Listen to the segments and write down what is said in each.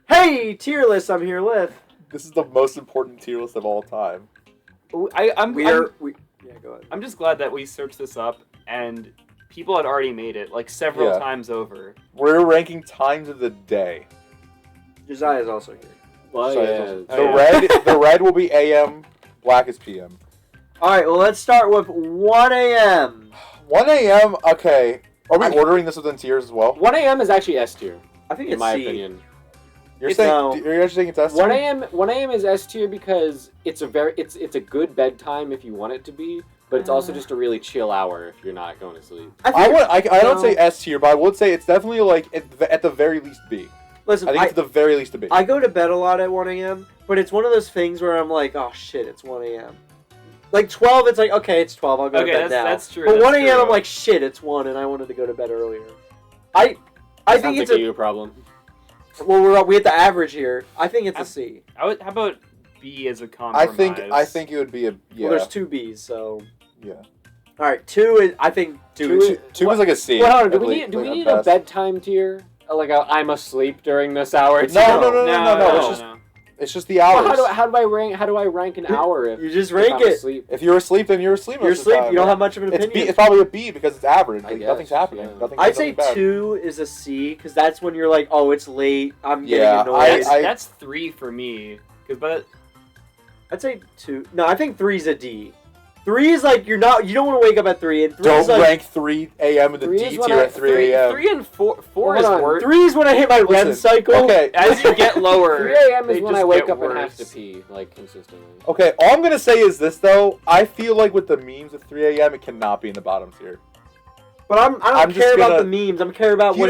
Hey, tier list I'm here with. This is the most important tier list of all time. Yeah, go ahead. I'm just glad that we searched this up and people had already made it like several times over. We're ranking times of the day. Josiah's also here. Well, The red will be AM, black is PM. Alright, well let's start with 1 a.m. 1 a.m. Okay. Are we ordering this within tiers as well? 1 a.m. is actually S tier. I think in it's my C. opinion. You're actually saying it's S tier? 1 a.m. is S tier because it's a good bedtime if you want it to be, but it's also just a really chill hour if you're not going to sleep. I don't say S tier, but I would say it's definitely like at the very least B. Listen, I think it's the very least a B. I go to bed a lot at 1 a.m., but it's one of those things where I'm like, oh shit, it's 1 a.m. Like 12, it's like, okay, it's 12, I'll go to bed now. That's true. But 1 a.m., I'm like, shit, it's 1, and I wanted to go to bed earlier. I think it's a problem. Well, we hit the average here. I think it's a C. How about B as a compromise? I think it would be a Well, there's two B's, so yeah. All right, 2 is I think 2 is like a C. Well, hold on, do we need a bedtime tier? Like I'm asleep during this hour? No. It's just the hours. Well, how do I rank an hour if you just rank it? Asleep? If you're asleep, then you're asleep. You're asleep. You don't have much of an opinion. It's probably a B because it's average. I Like, guess, nothing's happening. yeah. I'd say 2 is a C because that's when you're like, oh, it's late. I'm getting annoyed. That's 3 for me. I'd say 2. No, I think 3 is a D. 3 is like you don't want to wake up at 3. And 3 don't is like, rank 3 a.m. in the D tier at 3 a.m. 3 and 4 is worse. 3 is when I hit my REM cycle. Okay, as you get lower, 3 a.m. is when I wake up worse. and have to pee like consistently. Okay, all I'm gonna say is this though. I feel like with the memes at 3 a.m. it cannot be in the bottom tier. But I don't care about the memes. I'm care about what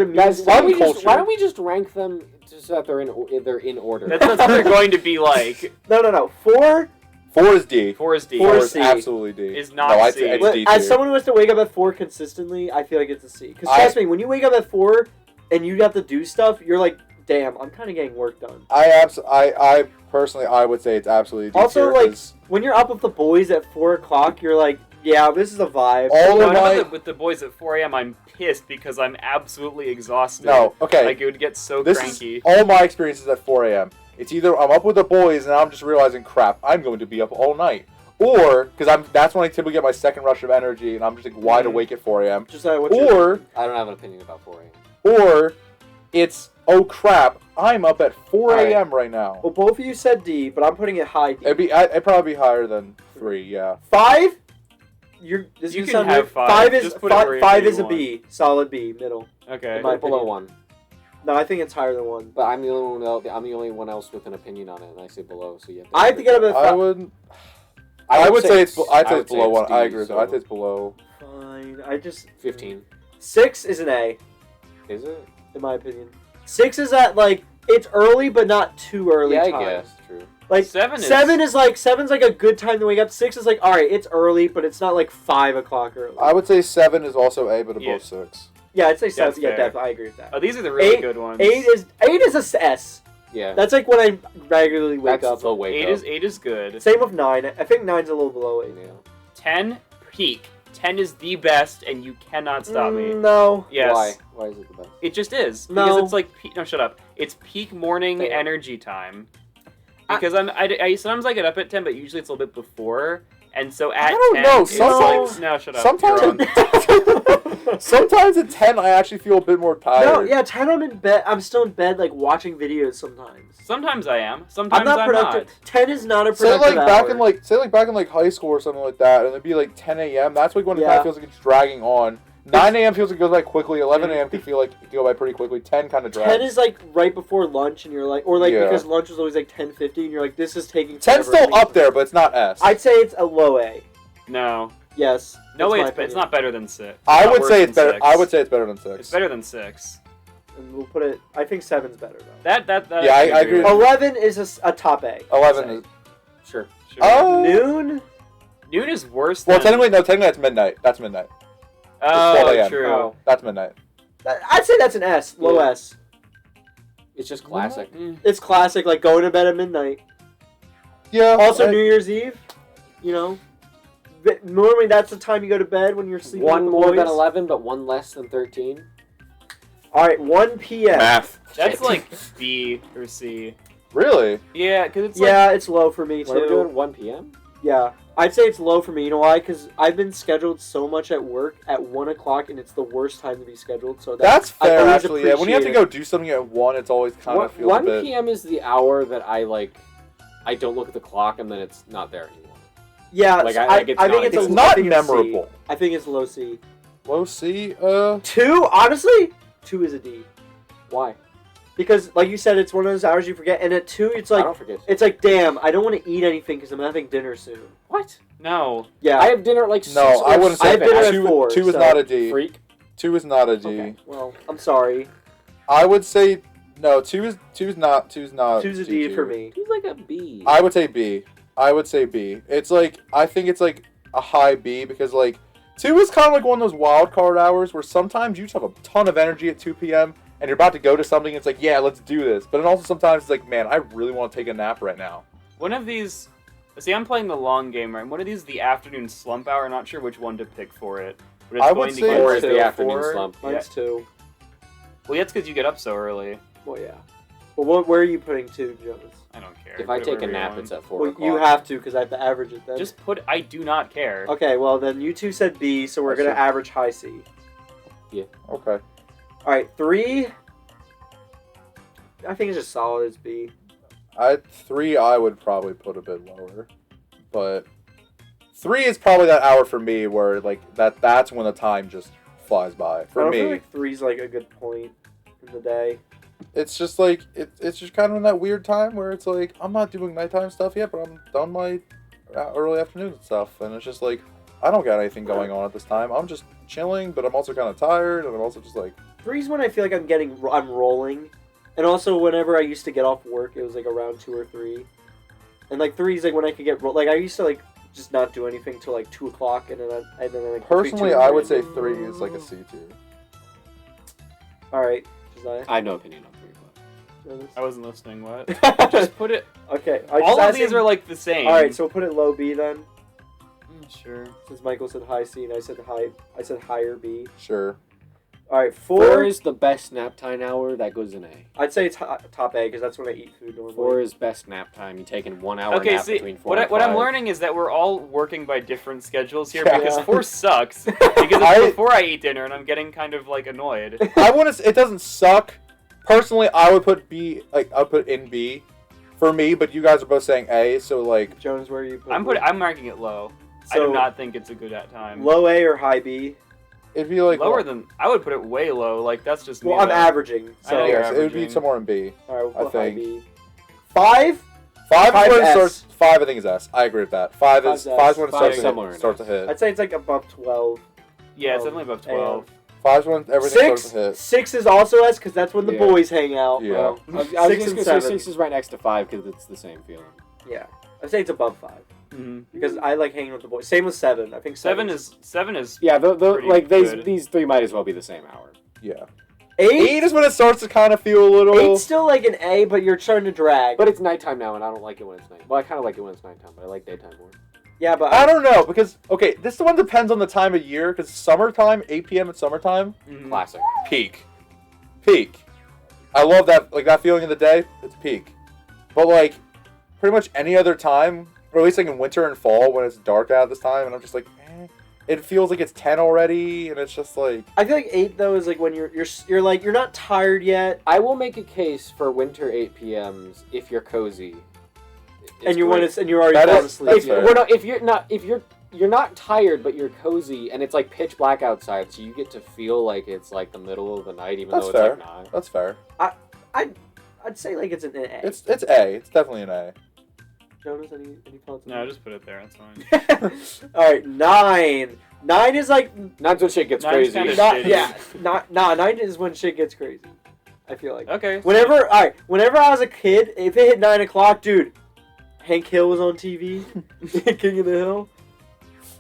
it means. Why don't we just rank them just so that they're in order? That's what they're going to be like. No. 4 is D. 4 is D. 4 is absolutely D. Is not C. It's D as tier. someone who has to wake up at 4 consistently, I feel like it's a C. Because trust me, when you wake up at 4 and you have to do stuff, you're like, damn, I'm kind of getting work done. I personally would say it's absolutely D also, tier. like, when you're up with the boys at 4 o'clock, you're like, yeah, this is a vibe. With the boys at 4 a.m., I'm pissed because I'm absolutely exhausted. No, okay. Like, it would get so this cranky. Is all my experiences at 4 a.m. It's either I'm up with the boys and I'm just realizing, crap, I'm going to be up all night. Or, because that's when I typically get my second rush of energy and I'm just like wide awake at 4 a.m. Or, I don't have an opinion about 4 a.m. Or, it's, oh crap, I'm up at 4 a.m. right now. Well, both of you said D, but I'm putting it high D. It'd probably be higher than 3, yeah. 5? You can have 5. 5 is a B. Solid B, middle. Okay. Below 1. No, I think it's higher than 1. But I'm the only one else with an opinion on it, and I say below. So you have to. I have to get up at 5. I would say it's below 1. I agree with that. I'd say it's below. Fine. 15. 6 is an A. Is it? In my opinion. 6 is at like it's early but not too early. Yeah, time. I guess true. Like 7's like a good time to wake up. 6 is like alright, it's early, but it's not like 5 o'clock early. I would say 7 is also A, but above 6. Yeah, I'd say 7. That's yeah, fair. definitely. I agree with that. Oh, these are the really good ones. 8 is a S. Yeah. That's like when I regularly wake up. Eight is good. Same with 9. I think 9's a little below 8. Yeah. 10 peak. 10 is the best, and you cannot stop me. No. Yes. Why? Why is it the best? It just is. No. Because it's like no, shut up. It's peak morning energy time. Because I sometimes I get up at 10, but usually it's a little bit before. And so at 10, I don't know. Sometimes, no, shut up. Sometimes at 10, I actually feel a bit more tired. No, yeah, 10 I'm in bed. I'm still in bed, like watching videos sometimes. Sometimes I am. Sometimes I'm not productive. 10 is not a productive say like back hour. back in high school or something like that, and it'd be like 10 a.m. That's like when it kind of feels like it's dragging on. 9 a.m. feels like it goes by quickly. 11 a.m. can feel like it go by pretty quickly. 10 kind of drags. 10 is like right before lunch, and you're like, or like because lunch is always like 10:50, and you're like, this is taking. 10's still up there, but it's not S. I'd say it's a low A. No. Yes. No way. It's not better than 6. I would say it's better. 6. I would say it's better than 6. It's better than 6. And we'll put it. I think 7's better though. That yeah, I agree. 11 is a top A. 11 is sure. Oh, noon. Noon is worse. Well, technically that's midnight. That's midnight. Oh, true. Oh. That's midnight. I'd say that's an S. Low S. It's just classic. It's classic, like going to bed at midnight. Yeah. Also, New Year's Eve. You know. Normally, that's the time you go to bed when you're sleeping. One with the more boys. than 11, but one less than 13. All right, 1 p.m. Math. That's like B or C. Really? Yeah, because it's Yeah, it's low for me What are we too. doing? 1 p.m. Yeah, I'd say it's low for me. You know why? Because I've been scheduled so much at work at 1 o'clock, and it's the worst time to be scheduled. So That's I fair, always actually. Yeah, when you have to appreciate go do something at 1, it's always kind of feels 1 a bit... p.m. is the hour that I don't look at the clock and then it's not there anymore. Yeah, Like, so I think It's I not think it's C. memorable. I think it's low C. Low C? 2, honestly, 2 is a D. Why? Because, like you said, it's one of those hours you forget, and at 2, it's I like, don't forget. damn, I don't want to eat anything because I'm having dinner soon. What? no. Yeah, I have dinner at like 6 No, I or wouldn't I say have 7. dinner at 2. 4, 2 is so- not a D. Freak. 2 is not a D. okay, well, I'm sorry. I would say... No, 2 is not... 2's not... 2's a D for me. He's like a B. I would say B. I would say B. It's like... I think it's like a high B because like... 2 is kind of like one of those wild card hours where sometimes you just have a ton of energy at 2 p.m. and you're about to go to something and it's like, yeah, let's do this. But then also sometimes it's like, man, I really want to take a nap right now. One of these. See, I'm playing the long game, right? One of these is the afternoon slump hour. Not sure which one to pick for it. But it's I would going say to get 4 is to the afternoon 4. slump. Yeah. Mine's 2. Well, that's because you get up so early. Well, yeah. Well, where are you putting 2, Jonas? I don't care. If I Put it take a wherever you nap, want. it's at 4 Well, o'clock. you have to because I have to average it then. Just put. I do not care. Okay, well then you 2 said B, so we're I gonna see. average high C. Okay. All right, 3. I think it's just solid as B. 3 I would probably put a bit lower. But 3 is probably that hour for me where like that's when the time just flies by. I For don't me. feel like 3's like a good point in the day. It's just like it's just kind of in that weird time where it's like I'm not doing nighttime stuff yet, but I'm done my early afternoon stuff, and it's just like I don't got anything going on at this time. I'm just chilling, but I'm also kind of tired, and I'm also just like 3's when I feel like I'm rolling, and also whenever I used to get off work, it was like around 2 or 3, and like 3's like when I could get like I used to like just not do anything till like 2 o'clock, and then like between personally 2 and I 3. would say 3 is like a C tier. All right, Josiah. I have no opinion on 3 o'clock. Jonas? I wasn't listening. What? Just Just put it. okay. All of these are like the same. All right, so we'll put it low B then. Sure. Since Michael said high C and I said higher B. Sure. All right, 4 4. is the best nap time hour. That goes in A. I'd say it's top A because that's when I eat food normally. 4 is best nap time. You take in 1 hour Okay, nap see, between 4 and what I'm 5. learning is that we're all working by different schedules here Yeah. because 4 sucks because it's before I eat dinner and I'm getting kind of like annoyed. I wouldn't. It doesn't suck. Personally, I would put B. Like I would put in B, for me. But you guys are both saying A, so like Jones, where are you? I'm marking it low. I So, do not think it's a good at time. low A or high B? it'd be like Lower than I would put it way low. Like that's just me. Well, I'm though. averaging. I know So you're yes, it would be averaging. somewhere in B. all right, we'll I put high think. B. 5? 5 is when it S. starts. 5 I think is S. I agree with that. 5 is Five's S. 5 is when it Five starts is to somewhere hit. in Starts to S. hit. I'd say it's like above 12. Yeah, it's definitely above 12. 5 is when everything starts to 6? hit. 6 is also S because that's when the Yeah. boys hang out. Yeah. Well, I was 6 just and gonna say 7. 6 is right next to 5 because it's the same feeling. Yeah, I'd say it's above 5 Mm-hmm. because I like hanging with the boys. Same with 7. I think 7 is Yeah, Pretty like good. these 3 might as well be the same hour. Yeah. 8. 8 is when it starts to kind of feel a little. 8's still like an A, but you're trying to drag. But it's nighttime now, and I don't like it when it's night. Well, I kind of like it when it's nighttime, but I like daytime more. yeah, but I don't know because okay, this one depends on the time of year. Because summertime, 8 p.m. at summertime, Mhm. Classic. peak. I love that like that feeling of the day. It's peak. But like pretty much any other time, or at least like in winter and fall when it's dark out this time, and I'm just like, it feels like it's 10 already, and it's just like I feel like 8 though is like when you're like you're not tired yet, I will make a case for winter 8 p.m.s if you're cozy. It's and you great. want to and you're already That falling is- asleep. that's If, fair. if you're not tired, but you're cozy, and it's like pitch black outside, so you get to feel like it's like the middle of the night, even That's though fair. it's like 9. that's fair. I'd say like it's an A. It's A. It's definitely an A. Jonas, any thoughts? on No, that? just put it there. It's fine. All right, 9. 9 is like 9's when shit gets Nine's crazy. kinda not shitty. yeah, not 9 is when shit gets crazy. I feel like Okay. whenever I was a kid, if it hit 9 o'clock, dude, Hank Hill was on TV, King of the Hill.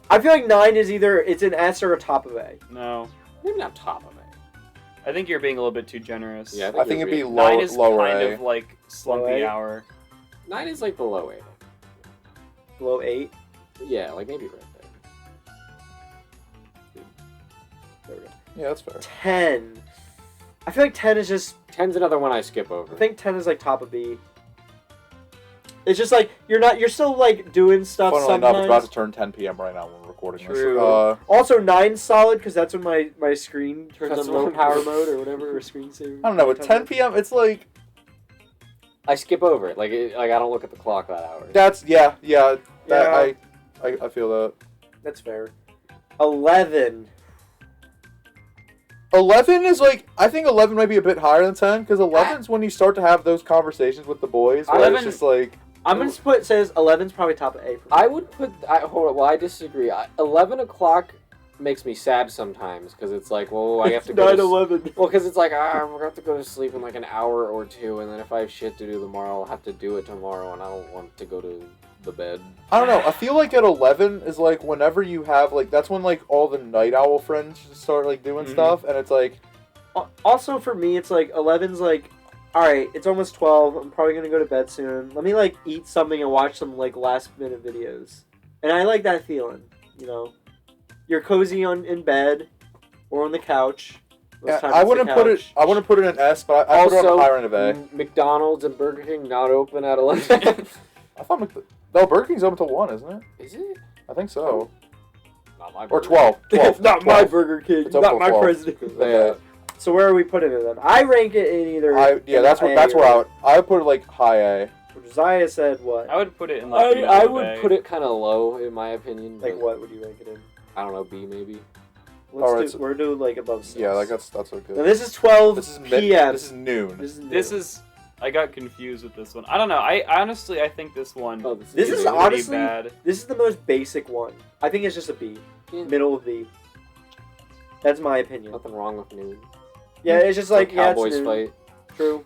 I feel like 9 is either it's an S or a top of A. No, Maybe not top of it. I think you're being a little bit too generous. Yeah, I think it'd be 9 is lower kind A. of like slumpy Low A? hour. 9 is like below 8. Below 8. Yeah, like maybe right there. There we go. Yeah, that's fair. 10. I feel like 10 is just. 10's another one I skip over. I think 10 is like top of B. It's just like you're still like doing stuff. Funnily sometimes. enough, it's about to turn 10 p.m. right now when we're recording True. this. Also, 9's solid because that's when my screen turns That's on low what- power mode or whatever, or screen saving. I don't know. At 10 p.m., it's like I skip over it. Like I don't look at the clock that hour. that's yeah. Yeah. I feel that. That's fair. 11. 11 is like I think 11 might be a bit higher than 10 because 11 is when you start to have those conversations with the boys. Where 11 it's just like I'm gonna put says 11's probably top of A for me. I would put. Hold on. Well, I disagree. 11 o'clock makes me sad sometimes because it's like, well, I have to go. 9/11. Well, because it's like, we're going to have to go to sleep in like an hour or two, and then if I have shit to do tomorrow, I'll have to do it tomorrow, and I don't want to go to the bed. I don't know. I feel like at 11 is like whenever you have like that's when like all the night owl friends start like doing stuff, and it's like Also for me, it's like 11's like, all right, it's almost 12. I'm probably gonna go to bed soon. Let me like eat something and watch some like last minute videos, and I like that feeling. You know, you're cozy in bed or on the couch. Most yeah, times I it's the wouldn't put it. couch. I wouldn't put it in S, but I put it on Also, the higher end of A. McDonald's and Burger King not open at 11. I thought no, Burger King's open till 1, isn't it? Is it? I think so. Not my Or Burger 12. 12. It's not my 12. Burger King. It's up Not till my 12. president. Yeah. So where are we putting it then? I rank it in either. That's A where I would put it like high A. Josiah said what? I would put it in like. I would put it kind of low in my opinion. Like but what would you rank it in? I don't know, B maybe. Let's do. We're doing like above 6. Yeah, like that's so good. Now this is 12 This is p.m. This is noon. This is. I got confused with this one. I don't know. I honestly, I think this one. Oh, This is pretty honestly- bad. This is the most basic one. I think it's just a B. Yeah. Middle of B. That's my opinion. Nothing wrong with noon. Yeah, it's just like yeah, it's Cowboys noon. fight. True.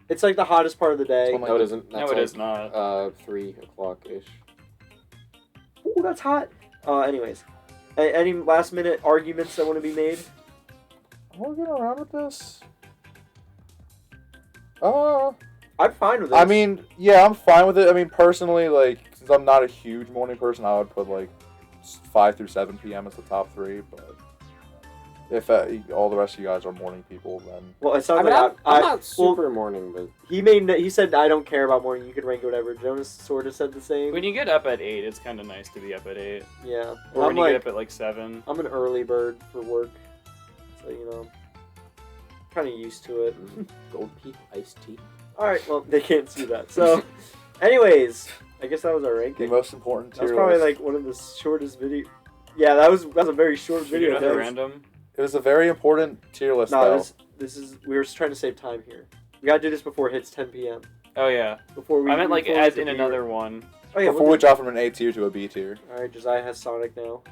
It's like the hottest part of the day. Oh my- No, it isn't. No, That's it like, is not. 3 o'clock ish. Ooh, that's hot. Anyways, any last minute arguments that want to be made? We're getting around with this. I'm fine with this. I mean, yeah, I'm fine with it. I mean, personally, like, since I'm not a huge morning person, I would put like 5 through 7 p.m. as the top 3. But if all the rest of you guys are morning people, then well, it sounds I mean, like I'm not super morning, but he said I don't care about morning. You could rank whatever. Jonas sort of said the same. When you get up at 8, it's kind of nice to be up at 8. Yeah. Or I'm when you like get up at like 7. I'm an early bird for work, so you know, kind of used to it. Gold Peak iced tea. All right, well they can't see that. So, anyways, I guess that was our the ranking. most important That was tier probably list. like one of the shortest video. Yeah, that was a very short Should we video. do another guys. random? It was a very important tier list, No, though. this is we were just trying to save time here. We gotta do this before it hits 10 p.m. Oh yeah. Before we. I meant like before we as hit in the another one. Oh yeah. Before we drop from an A tier to a B tier. All right, Josiah has Sonic now.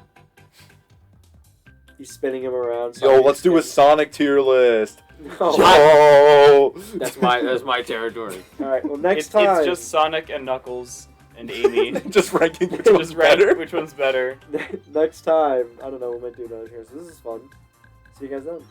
He's spinning him around. Yo, let's do a Sonic tier list. No. Yo! That's my territory. All right. Well, next It's time. just Sonic and Knuckles and Amy. Just ranking which Just one's rank better. which one's better. Next time. I don't know. We might do another here. So this is fun. See you guys then.